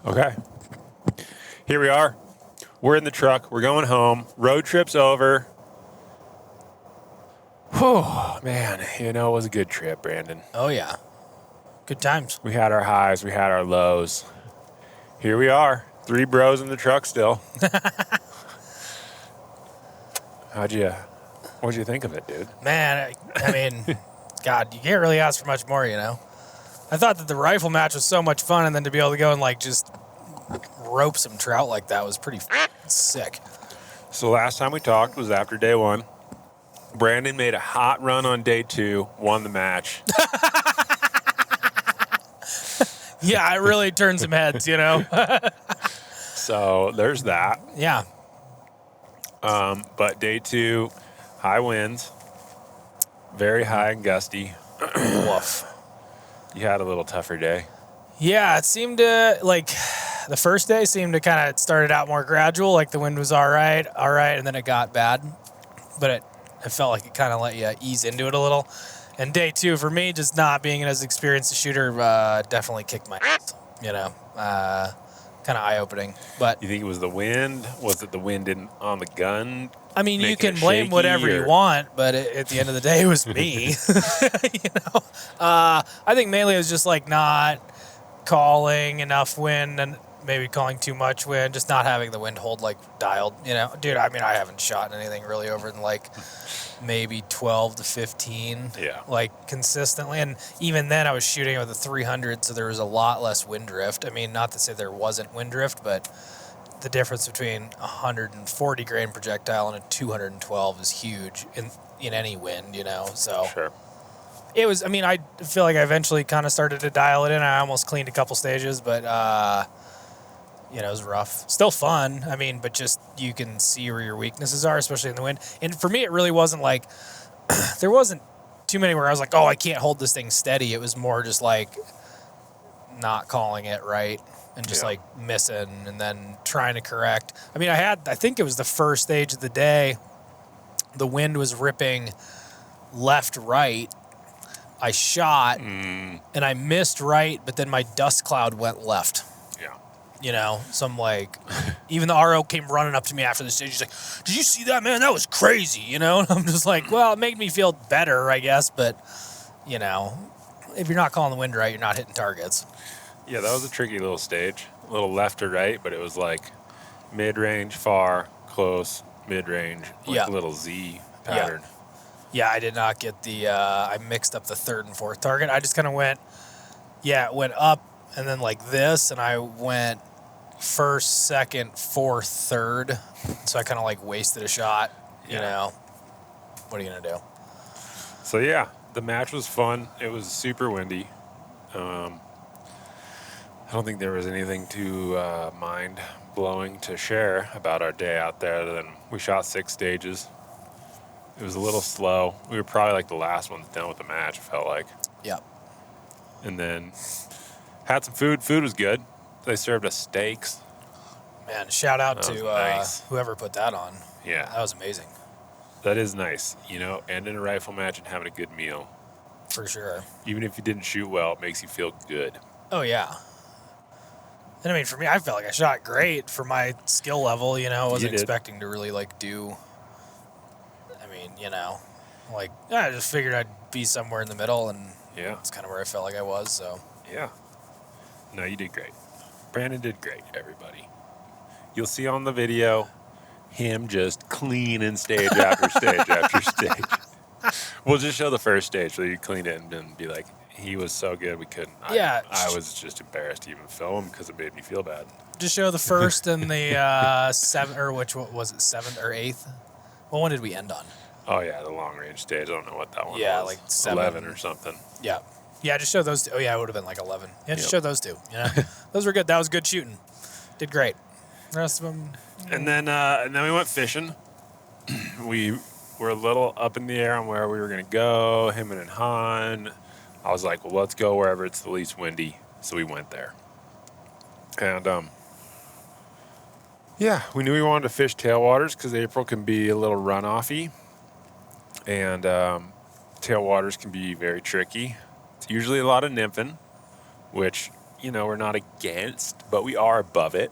Okay. Here we are. We're in the truck. We're going home. Road trip's over. Whew, man. It was a good trip, Brandon. Oh, yeah. Good times. We had our highs. We had our lows. Here we are. 3 bros in the truck still. What'd you think of it, dude? Man, I mean, God, you can't really ask for much more, I thought that the rifle match was so much fun, and then to be able to go and, just rope some trout like that was pretty sick. So last time we talked was after day 1. Brandon made a hot run on day 2, won the match. Yeah, it really turned some heads, So there's that. Yeah. But day 2, high winds, very high and gusty. Woof. You had a little tougher day. Yeah, it seemed to, the first day seemed to kind of started out more gradual, the wind was all right, and then it got bad. But it felt like it kind of let you ease into it a little. And day 2, for me, just not being as experienced a shooter, definitely kicked my ass, kind of eye-opening. But You think it was the wind? Was it the wind on the gun? I mean, you making can it blame shaky, whatever or- you want, but at the end of the day, it was me. I think mainly it was just not calling enough wind and maybe calling too much wind, just not having the wind hold dialed. Dude, I mean, I haven't shot anything really over than maybe 12 to 15, Yeah. Consistently. And even then, I was shooting with a 300, so there was a lot less wind drift. I mean, not to say there wasn't wind drift, but the difference between a 140 grain projectile and a 212 is huge in any wind, So Sure. it was. I mean, I feel like I eventually kind of started to dial it in. I almost cleaned a couple stages, but it was rough. Still fun. I mean, but just you can see where your weaknesses are, especially in the wind. And for me, it really wasn't there wasn't too many where I was like, oh, I can't hold this thing steady. It was more just not calling it right. And just missing and then trying to correct. I mean, I think it was the first stage of the day. The wind was ripping left, right. I shot and I missed right, but then my dust cloud went left. Yeah. So I'm even the RO came running up to me after the stage. He's like, did you see that, man? That was crazy, And I'm just well, it made me feel better, I guess. But, if you're not calling the wind right, you're not hitting targets. Yeah, that was a tricky little stage. A little left or right, but it was mid-range, far, close, mid-range, a little Z pattern. Yeah, I did not get I mixed up the 3rd and 4th target. I just kind of went up and then this, and I went 1st, 2nd, 4th, 3rd. So I kind of wasted a shot, you know. What are you going to do? So yeah, the match was fun. It was super windy. I don't think there was anything too mind-blowing to share about our day out there other than we shot 6 stages. It was a little slow. We were probably the last ones done with the match, it felt like. Yeah. And then had some food. Food was good. They served us steaks. Man, shout out That to was nice. whoever put that on. Yeah. That was amazing. That is nice, ending a rifle match and having a good meal. For sure. Even if you didn't shoot well, it makes you feel good. Oh, yeah. And I mean, for me, I felt like I shot great for my skill level, I wasn't expecting to really do, I just figured I'd be somewhere in the middle, and that's kind of where I felt like I was, so. Yeah. No, you did great. Brandon did great, everybody. You'll see on the video him just cleaning stage after stage after stage. We'll just show the first stage so you clean it and be like, he was so good we couldn't. Yeah. I was just embarrassed to even film him because it made me feel bad. Just show the first and the 7th, or what was it, 7th or 8th? Well, when did we end on? Oh, yeah, the long range stage. I don't know what that one was. Yeah, 7. 11 or something. Yeah. Yeah, just show those two. Oh, yeah, it would have been 11. Yeah, just show those two. Those were good. That was good shooting. Did great. The rest of them. And then we went fishing. We were a little up in the air on where we were going to go, him and Han. I was like, well, let's go wherever it's the least windy. So we went there. And, we knew we wanted to fish tailwaters because April can be a little runoffy. And tailwaters can be very tricky. It's usually a lot of nymphing, which, we're not against, but we are above it.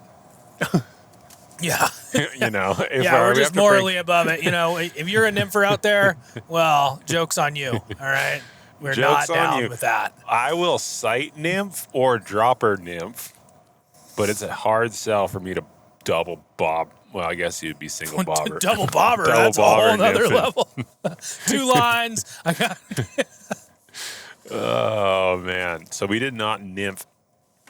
Yeah. If We're just morally above it. If you're a nympher out there, well, joke's on you. All right. We're Joke's not on down you. with that. I will sight nymph or dropper nymph, but it's a hard sell for me to double bob. Well, I guess you'd be single bobber. Double bobber. Double That's bobber a whole nother nymphing. level. 2 lines. I got. Oh, man. So we did not nymph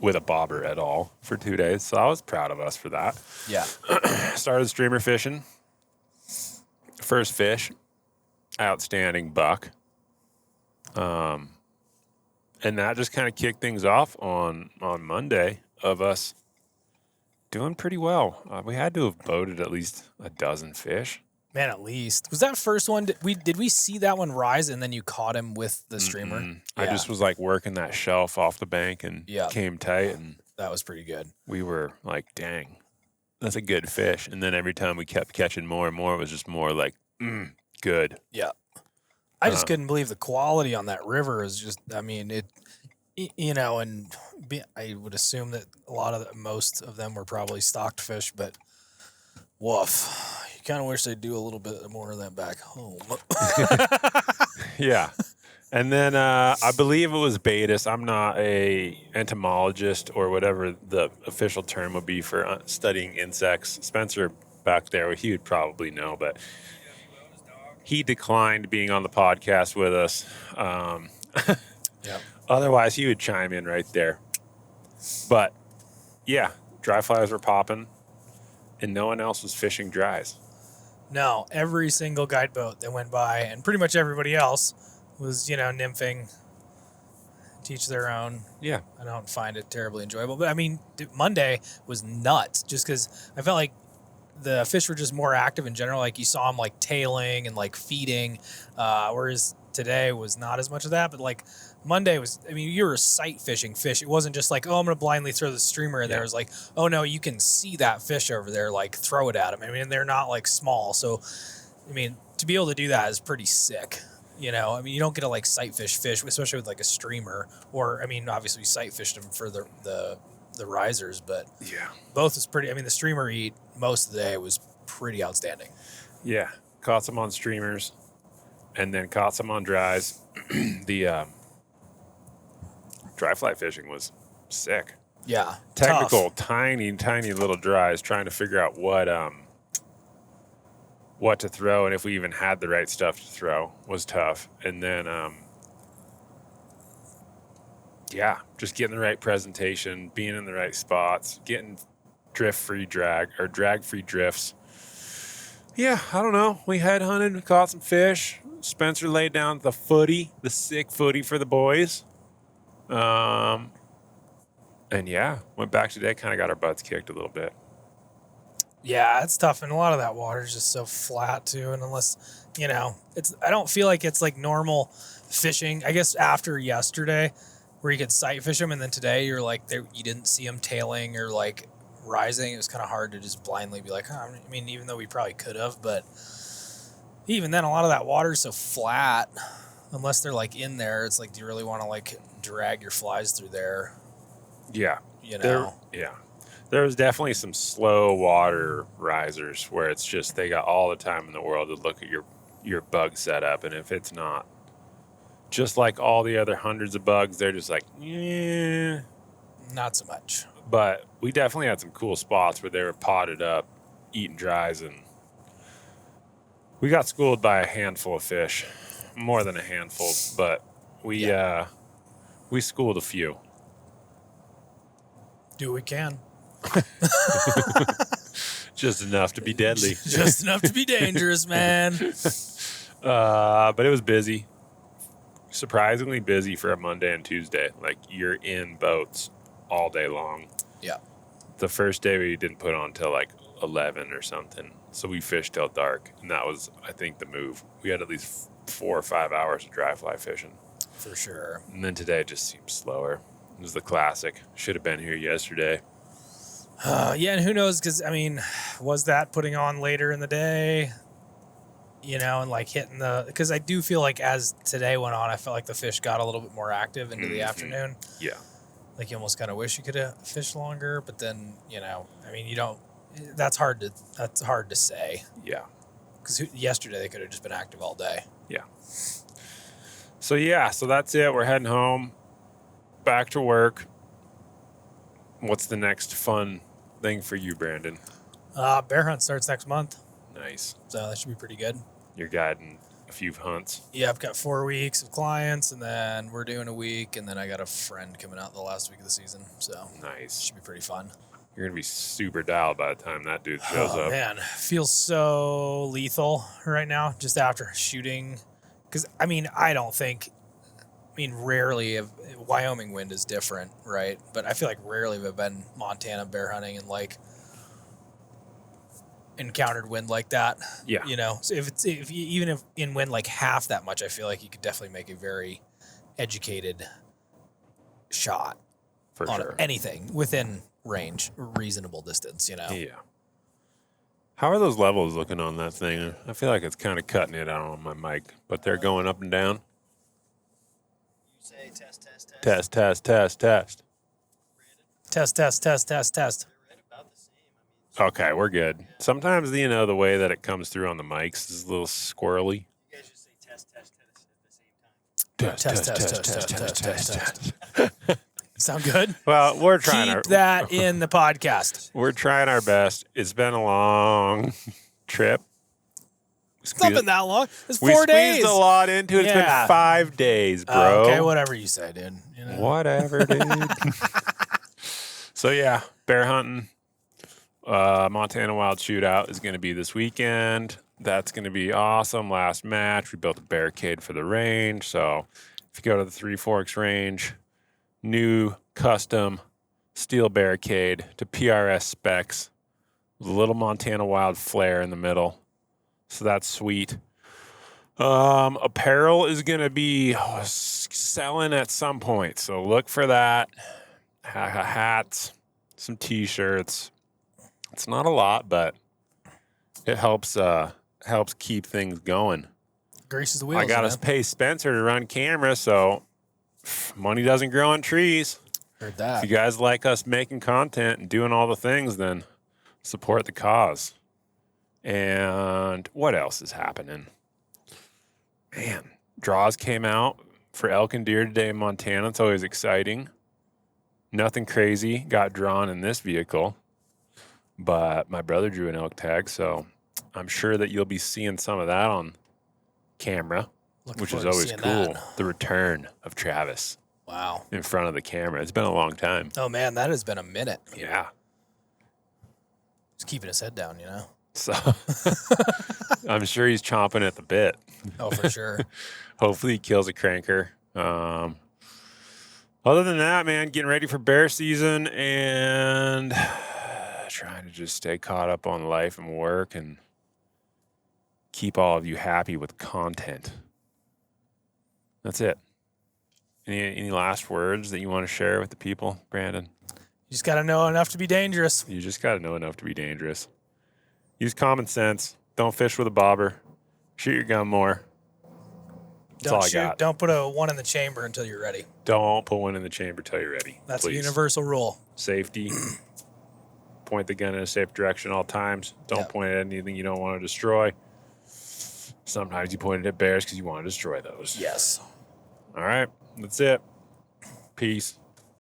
with a bobber at all for 2 days. So I was proud of us for that. Yeah. Started streamer fishing. First fish, outstanding buck. And that just kind of kicked things off on Monday of us doing pretty well. We had to have boated at least a dozen fish. Man, at least. Was that first one? Did we see that one rise and then you caught him with the streamer? Mm-hmm. I just was like working that shelf off the bank and came tight, and that was pretty good. We were like, dang, that's a good fish. And then every time we kept catching more and more, it was just more like, good. Yeah. I just couldn't believe the quality on that river is just, I mean, I would assume that most of them were probably stocked fish, but woof. You kind of wish they'd do a little bit more of that back home. Yeah. And then I believe it was Baetis. I'm not a entomologist or whatever the official term would be for studying insects. Spencer back there, he would probably know, but he declined being on the podcast with us. Yeah. Otherwise, he would chime in right there. But, yeah, dry flies were popping, and no one else was fishing dries. No, every single guide boat that went by, and pretty much everybody else, was, nymphing, teach their own. Yeah. I don't find it terribly enjoyable. But, I mean, Monday was nuts just because I felt like the fish were just more active in general. Like, you saw them, like, tailing and, like, feeding, whereas today was not as much of that. But, like, Monday was, I mean, you were sight fishing fish. It wasn't just like, oh, I'm going to blindly throw the streamer in there. It was like, oh, no, you can see that fish over there, like, throw it at them. I mean, they're not, like, small. So, I mean, to be able to do that is pretty sick. I mean, you don't get to, like, sight fish, especially with, like, a streamer. Or, I mean, obviously, we sight fished them for the risers, but both is pretty, I mean, the streamer eat most of the day was pretty outstanding. Yeah. Caught some on streamers and then caught some on dries. The dry fly fishing was sick. Yeah. Technical, tough. tiny little dries, trying to figure out what to throw and if we even had the right stuff to throw was tough. And then, just getting the right presentation, being in the right spots, getting drift-free drag or drag-free drifts. Yeah, I don't know. We headhunted, we caught some fish. Spencer laid down the sick footy for the boys. And went back today, kind of got our butts kicked a little bit. Yeah, it's tough, and a lot of that water is just so flat too. And unless I don't feel like it's like normal fishing. I guess after yesterday, where you could sight fish them, and then today you're like you didn't see them tailing or like rising. It was kind of hard to just blindly be like, I mean, even though we probably could have, but even then, a lot of that water is so flat. Unless they're like in there, it's like, do you really want to like drag your flies through there? Yeah, There was definitely some slow water risers where it's just they got all the time in the world to look at your bug setup, and if it's not just like all the other hundreds of bugs, they're just like, not so much. But we definitely had some cool spots where they were potted up, eating dries, and we got schooled by a handful of fish, more than a handful, but we schooled a few. Do what we can. Just enough to be deadly. Just enough to be dangerous, man. But it was busy. Surprisingly busy for a Monday and Tuesday. Like, you're in boats all day long. Yeah. The first day we didn't put on till like 11 or something. So we fished till dark. And that was, I think, the move. We had at least 4 or 5 hours of dry fly fishing. For sure. And then today it just seems slower. It was the classic. Should have been here yesterday. And who knows? Because, I mean, was that putting on later in the day? And like hitting because I do feel like as today went on, I felt like the fish got a little bit more active into the afternoon. Yeah. Like you almost kind of wish you could have fished longer, but then, I mean, you don't, that's hard to say. Yeah. Because yesterday they could have just been active all day. Yeah. So that's it. We're heading home, back to work. What's the next fun thing for you, Brandon? Bear hunt starts next month. Nice. So that should be pretty good. You're guiding a few hunts. Yeah, I've got 4 weeks of clients, and then we're doing a week, and then I got a friend coming out the last week of the season. So nice. Should be pretty fun. You're going to be super dialed by the time that dude shows up. Man, feels so lethal right now just after shooting. Because, I mean, rarely have Wyoming wind is different, right? But I feel like rarely have I been Montana bear hunting and like encountered wind like that. Yeah. So even if in wind like half that much, I feel like you could definitely make a very educated shot For on sure. anything within range, reasonable distance, Yeah. How are those levels looking on that thing? I feel like it's kind of cutting it out on my mic, but they're going up and down. You say test. Test, test, test, test. Test. They're right about the same. Okay, we're good. Sometimes, the way that it comes through on the mics is a little squirrely. You guys just say test at the same time. Test. Sound good? Well, we're trying Keep that in the podcast. We're trying our best. It's been a long trip. It's not been that long. It's 4 We days. squeezed a lot into it. It's Yeah. been 5 days, bro. Okay, whatever you say, dude. Whatever, dude. So, yeah, bear hunting. Montana Wild Shootout is going to be this weekend. That's going to be awesome. Last match, we built a barricade for the range. So, if you go to the Three Forks range, new custom steel barricade to PRS specs with a little Montana Wild flare in the middle. So that's sweet. Apparel is going to be selling at some point. So look for that. Hats, some t-shirts. It's not a lot, but it helps keep things going. Greases the wheels. I got to pay Spencer to run camera, so money doesn't grow on trees. Heard that. If you guys like us making content and doing all the things, then support the cause. And what else is happening? Man, draws came out for elk and deer today in Montana. It's always exciting. Nothing crazy got drawn in this vehicle, but my brother drew an elk tag, so I'm sure that you'll be seeing some of that on camera. Which is always cool. The return of Travis. Wow. In front of the camera. It's been a long time. Oh, man, that has been a minute. Yeah. He's keeping his head down, So I'm sure he's chomping at the bit. Oh, for sure. Hopefully he kills a cranker. Other than that, man, getting ready for bear season and trying to just stay caught up on life and work and keep all of you happy with content. That's it. Any last words that you want to share with the people, Brandon? You just got to know enough to be dangerous. You just got to know enough to be dangerous. Use common sense. Don't fish with a bobber. Shoot your gun more. That's all I got. Don't put a one in the chamber until you're ready. Don't put one in the chamber till you're ready. That's please. a universal rule. Safety. Point the gun in a safe direction all times. Don't point it at anything you don't want to destroy. Sometimes you point it at bears because you want to destroy those. Yes. All right. That's it. Peace.